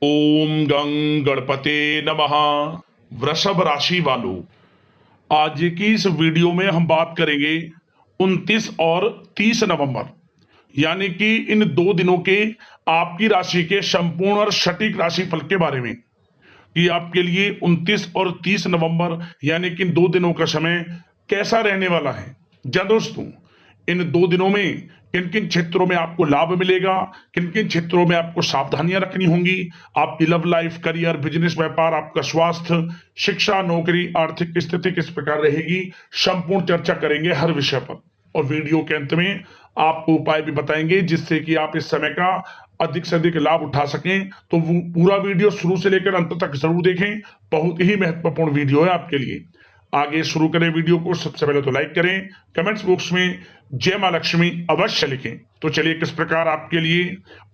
ओम गं गणपते नमः। वृषभ राशि वालों, आज की इस वीडियो में हम बात करेंगे 29 और 30 नवंबर यानी कि इन 2 दिनों के आपकी राशि के संपूर्ण और सटीक राशिफल के बारे में कि आपके लिए 29 और 30 नवंबर यानी कि इन 2 दिनों का समय कैसा रहने वाला है। जा दोस्तों, इन 2 दिनों में किन किन क्षेत्रों में आपको लाभ मिलेगा, किन किन क्षेत्रों में आपको सावधानियां रखनी होंगी, आपकी लव लाइफ, करियर, बिजनेस, व्यापार, आपका स्वास्थ्य, शिक्षा, नौकरी, आर्थिक स्थिति किस प्रकार रहेगी, संपूर्ण चर्चा करेंगे हर विषय पर। और वीडियो के अंत में आपको उपाय भी बताएंगे जिससे कि आप इस समय का अधिक से अधिक लाभ उठा सकें। तो वो पूरा वीडियो शुरू से लेकर अंत तक जरूर देखें, बहुत ही महत्वपूर्ण वीडियो है आपके लिए। आगे शुरू करें वीडियो को। सबसे पहले तो लाइक करें, कमेंट्स बॉक्स में जय मां लक्ष्मी अवश्य लिखें। तो चलिए किस प्रकार आपके लिए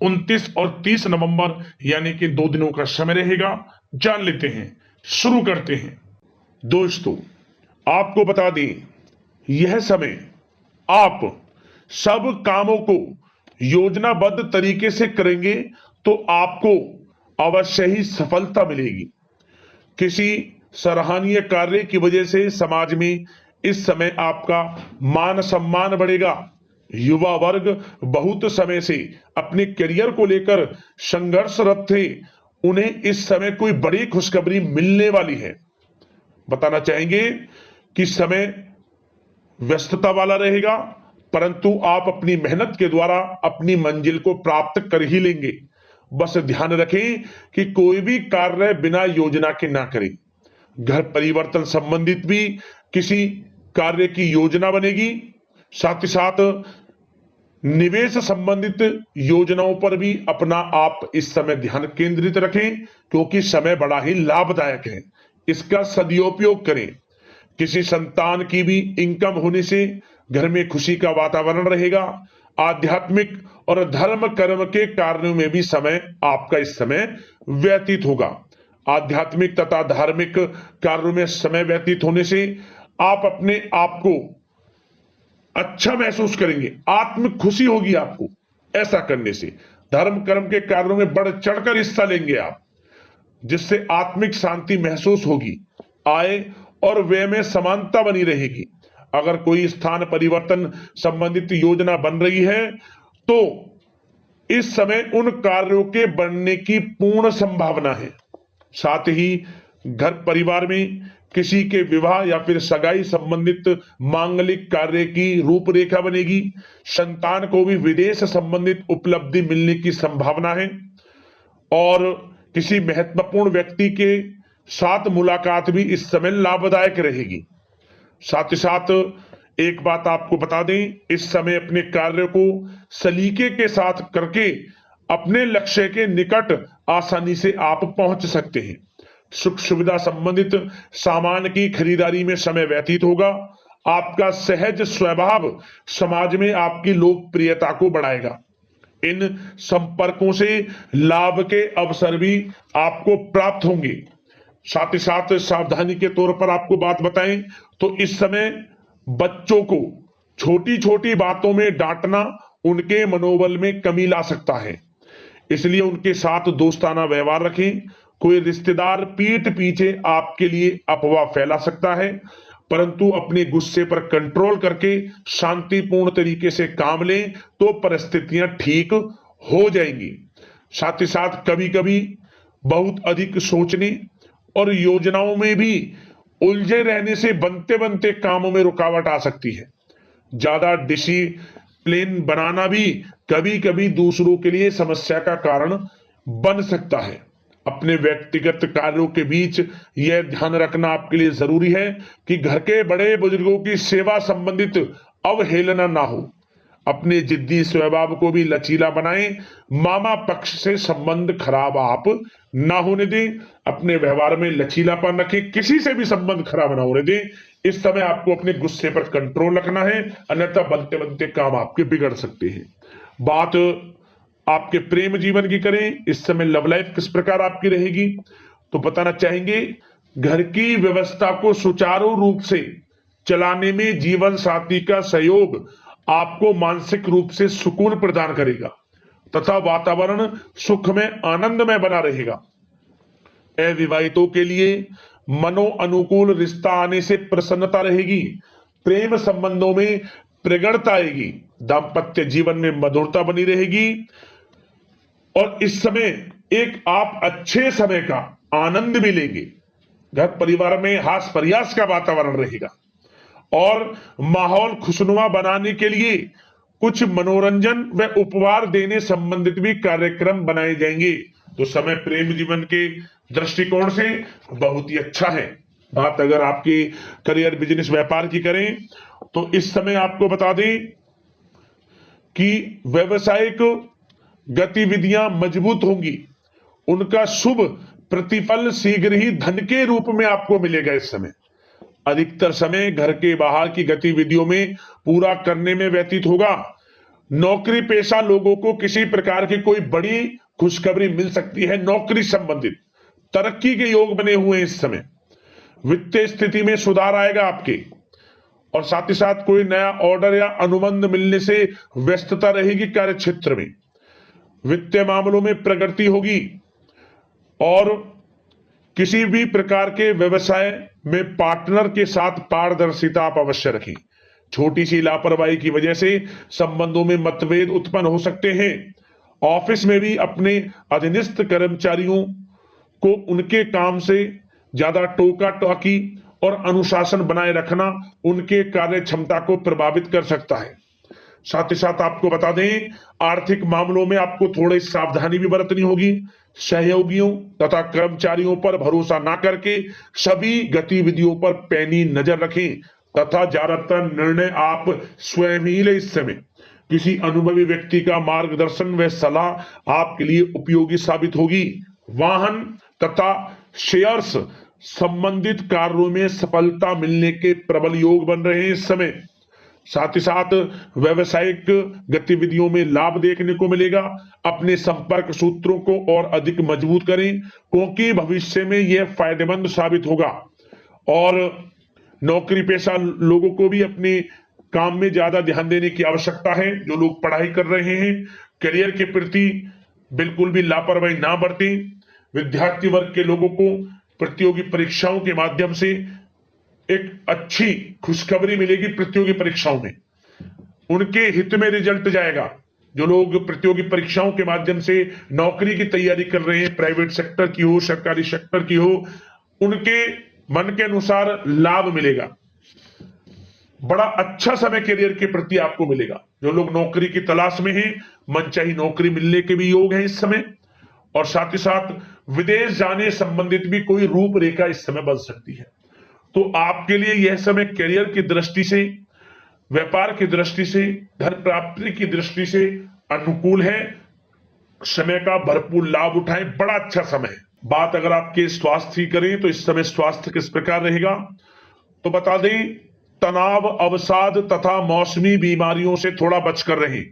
29 और 30 नवंबर यानी कि 2 दिनों का समय रहेगा जान लेते हैं। शुरू करते हैं। दोस्तों, आपको बता दें, यह समय आप सब कामों को योजनाबद्ध तरीके से करेंगे तो आपको अवश्य ही सफलता मिलेगी। किसी सराहनीय कार्य की वजह से समाज में इस समय आपका मान सम्मान बढ़ेगा। युवा वर्ग बहुत समय से अपने करियर को लेकर संघर्षरत थे, उन्हें इस समय कोई बड़ी खुशखबरी मिलने वाली है। बताना चाहेंगे कि समय व्यस्तता वाला रहेगा, परंतु आप अपनी मेहनत के द्वारा अपनी मंजिल को प्राप्त कर ही लेंगे। बस ध्यान रखें कि कोई भी कार्य बिना योजना के ना करें। घर परिवर्तन संबंधित भी किसी कार्य की योजना बनेगी। साथ ही साथ निवेश संबंधित योजनाओं पर भी अपना आप इस समय ध्यान केंद्रित रखें, क्योंकि समय बड़ा ही लाभदायक है। इसका सदुपयोग करें। किसी संतान की भी इनकम होने से घर में खुशी का वातावरण रहेगा। आध्यात्मिक और धर्म कर्म के कार्यों में भी समय आपका इस समय व्यतीत होगा। आध्यात्मिक तथा धार्मिक कार्यों में समय व्यतीत होने से आप अपने आप को अच्छा महसूस करेंगे, आत्म खुशी होगी आपको। ऐसा करने से धर्म कर्म के कार्यों में बढ़ चढ़कर हिस्सा लेंगे आप, जिससे आत्मिक शांति महसूस होगी। आय और व्यय में समानता बनी रहेगी। अगर कोई स्थान परिवर्तन संबंधित योजना बन रही है तो इस समय उन कार्यों के बनने की पूर्ण संभावना है। साथ ही घर परिवार में किसी के विवाह या फिर सगाई संबंधित मांगलिक कार्य की रूपरेखा बनेगी। संतान को भी विदेश संबंधित उपलब्धि मिलने की संभावना है और किसी महत्वपूर्ण व्यक्ति के साथ मुलाकात भी इस समय लाभदायक रहेगी। साथ ही साथ एक बात आपको बता दें, इस समय अपने कार्य को सलीके के साथ करके अपने लक्ष्य के निकट आसानी से आप पहुंच सकते हैं। सुख सुविधा संबंधित सामान की खरीदारी में समय व्यतीत होगा। आपका सहज स्वभाव समाज में आपकी लोकप्रियता को बढ़ाएगा। इन संपर्कों से लाभ के अवसर भी आपको प्राप्त होंगे। साथ ही साथ सावधानी के तौर पर आपको बात बताएं तो इस समय बच्चों को छोटी छोटी बातों में डांटना उनके मनोबल में कमी ला सकता है, इसलिए उनके साथ दोस्ताना व्यवहार रखें। कोई रिश्तेदार पीठ पीछे आपके लिए अफवाह फैला सकता है, परंतु अपने गुस्से पर कंट्रोल करके शांतिपूर्ण तरीके से काम लें तो परिस्थितियां ठीक हो जाएंगी। साथ ही साथ कभी कभी बहुत अधिक सोचने और योजनाओं में भी उलझे रहने से बनते बनते कामों में रुकावट आ सकती है। ज्यादा डिसिप्लिन बनाना भी कभी कभी दूसरों के लिए समस्या का कारण बन सकता है। अपने व्यक्तिगत कार्यों के बीच यह ध्यान रखना आपके लिए जरूरी है कि घर के बड़े बुजुर्गों की सेवा संबंधित अवहेलना ना हो। अपने जिद्दी स्वभाव को भी लचीला बनाएं। मामा पक्ष से संबंध खराब आप ना होने दें। अपने व्यवहार में लचीलापन रखें, किसी से भी संबंध खराब ना होने दें। इस समय आपको अपने गुस्से पर कंट्रोल रखना है, अन्यथा बनते बनते काम आपके बिगड़ सकते हैं। बात आपके प्रेम जीवन की करें, इस समय लव लाइफ किस प्रकार आपकी रहेगी तो बताना चाहेंगे, घर की व्यवस्था को सुचारू रूप से चलाने में जीवन साथी का सहयोग आपको मानसिक रूप से सुकून प्रदान करेगा। तथा वातावरण सुख में आनंद में बना रहेगा। अविवाहितों के लिए मनो अनुकूल रिश्ता आने से प्रसन्नता रहेगी। प्रेम संबंधों में प्रगाढ़ता आएगी। दाम्पत्य जीवन में मधुरता बनी रहेगी और इस समय एक आप अच्छे समय का आनंद भी लेंगे। घर परिवार में हास प्रयास का वातावरण रहेगा और माहौल खुशनुमा बनाने के लिए कुछ मनोरंजन व उपहार देने संबंधित भी कार्यक्रम बनाए जाएंगे। तो समय प्रेम जीवन के दृष्टिकोण से बहुत ही अच्छा है। बात अगर आपके करियर बिजनेस व्यापार की करें तो इस समय आपको बता दें कि व्यवसायिक गतिविधियां मजबूत होंगी। उनका शुभ प्रतिफल शीघ्र ही धन के रूप में आपको मिलेगा। इस समय अधिकतर समय घर के बाहर की गतिविधियों में पूरा करने में व्यतीत होगा। नौकरी पेशा लोगों को किसी प्रकार की कोई बड़ी खुशखबरी मिल सकती है। नौकरी संबंधित तरक्की के योग बने हुए हैं। इस समय वित्तीय स्थिति में सुधार आएगा आपके और साथ ही साथ कोई नया ऑर्डर या अनुबंध मिलने से व्यस्तता रहेगी। कार्य क्षेत्र में वित्तीय मामलों में प्रगति होगी और किसी भी प्रकार के व्यवसाय में पार्टनर के साथ पारदर्शिता आप अवश्य रखें। छोटी सी लापरवाही की वजह से संबंधों में मतभेद उत्पन्न हो सकते हैं। ऑफिस में भी अपने अधीनस्थ कर्मचारियों को उनके काम से ज्यादा टोका टाकी और अनुशासन बनाए रखना उनके कार्य क्षमता को प्रभावित कर सकता है। साथ ही साथ आपको बता दें आर्थिक मामलों में आपको थोड़ी सावधानी भी बरतनी होगी। सहयोगियों तथा कर्मचारियों पर भरोसा ना करके सभी गतिविधियों पर पैनी नजर रखें तथा ज्यादातर निर्णय आप स्वयं ही लें। इस समय किसी अनुभवी व्यक्ति का मार्गदर्शन व सलाह आपके लिए उपयोगी साबित होगी। वाहन तथा शेयर्स संबंधित कार्यों में सफलता मिलने के प्रबल योग बन रहे हैं इस समय। साथ ही साथ व्यवसायिक गतिविधियों में लाभ देखने को मिलेगा। अपने संपर्क सूत्रों को और अधिक मजबूत करें क्योंकि भविष्य में यह फायदेमंद साबित होगा। और नौकरी पेशा लोगों को भी अपने काम में ज्यादा ध्यान देने की आवश्यकता है। जो लोग पढ़ाई कर रहे हैं करियर के प्रति बिल्कुल भी लापरवाही ना बरतें। विद्यार्थी वर्ग के लोगों को प्रतियोगी परीक्षाओं के माध्यम से एक अच्छी खुशखबरी मिलेगी। प्रतियोगी परीक्षाओं में उनके हित में रिजल्ट जाएगा। जो लोग प्रतियोगी परीक्षाओं के माध्यम से नौकरी की तैयारी कर रहे हैं, प्राइवेट सेक्टर की हो सरकारी सेक्टर की हो, उनके मन के अनुसार लाभ मिलेगा। बड़ा अच्छा समय करियर के प्रति आपको मिलेगा। जो लोग नौकरी की तलाश में हैं मनचाही नौकरी मिलने के भी योग हैं इस समय। और साथ ही साथ विदेश जाने संबंधित भी कोई रूपरेखा इस समय बन सकती है। तो आपके लिए यह समय करियर की दृष्टि से, व्यापार की दृष्टि से, धन प्राप्ति की दृष्टि से अनुकूल है। समय का भरपूर लाभ उठाएं, बड़ा अच्छा समय है। बात अगर आपके स्वास्थ्य की करें तो इस समय स्वास्थ्य किस प्रकार रहेगा तो बता दें तनाव, अवसाद तथा मौसमी बीमारियों से थोड़ा बचकर रहें।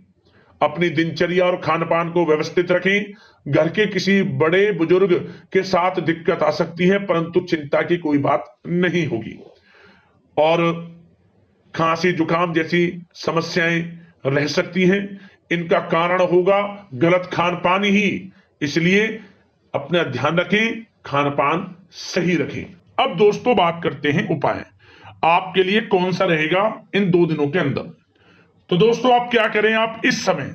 अपनी दिनचर्या और खान पान को व्यवस्थित रखें। घर के किसी बड़े बुजुर्ग के साथ दिक्कत आ सकती है परंतु चिंता की कोई बात नहीं होगी। और खांसी जुकाम जैसी समस्याएं रह सकती हैं। इनका कारण होगा गलत खान पान ही। इसलिए अपना ध्यान रखें, खान पान सही रखें। अब दोस्तों बात करते हैं उपाय आपके लिए कौन सा रहेगा इन 2 दिनों के अंदर। तो दोस्तों आप क्या करें, आप इस समय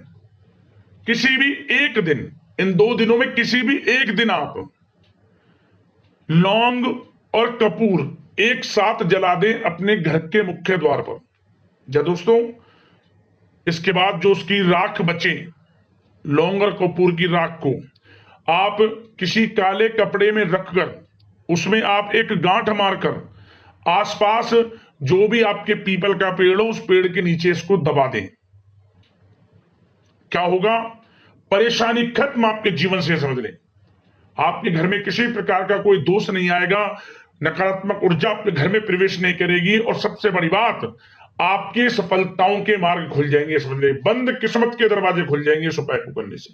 किसी भी एक दिन, इन 2 दिनों में किसी भी एक दिन आप लौंग और कपूर एक साथ जला दें अपने घर के मुख्य द्वार पर। जब दोस्तों इसके बाद जो उसकी राख बचे, लौंग और कपूर की राख को आप किसी काले कपड़े में रखकर उसमें आप एक गांठ मारकर आसपास जो भी आपके पीपल का पेड़ हो उस पेड़ के नीचे इसको दबा दें। क्या होगा, परेशानी खत्म आपके जीवन से। समझ लें आपके घर में किसी प्रकार का कोई दोष नहीं आएगा, नकारात्मक ऊर्जा आपके घर में प्रवेश नहीं करेगी और सबसे बड़ी बात आपकी सफलताओं के मार्ग खुल जाएंगे। समझ लें बंद किस्मत के दरवाजे खुल जाएंगे इस उपाय को करने से।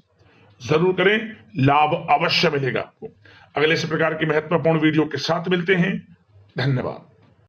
जरूर करें, लाभ अवश्य मिलेगा आपको। अगले इस प्रकार की महत्वपूर्ण वीडियो के साथ मिलते हैं। धन्यवाद।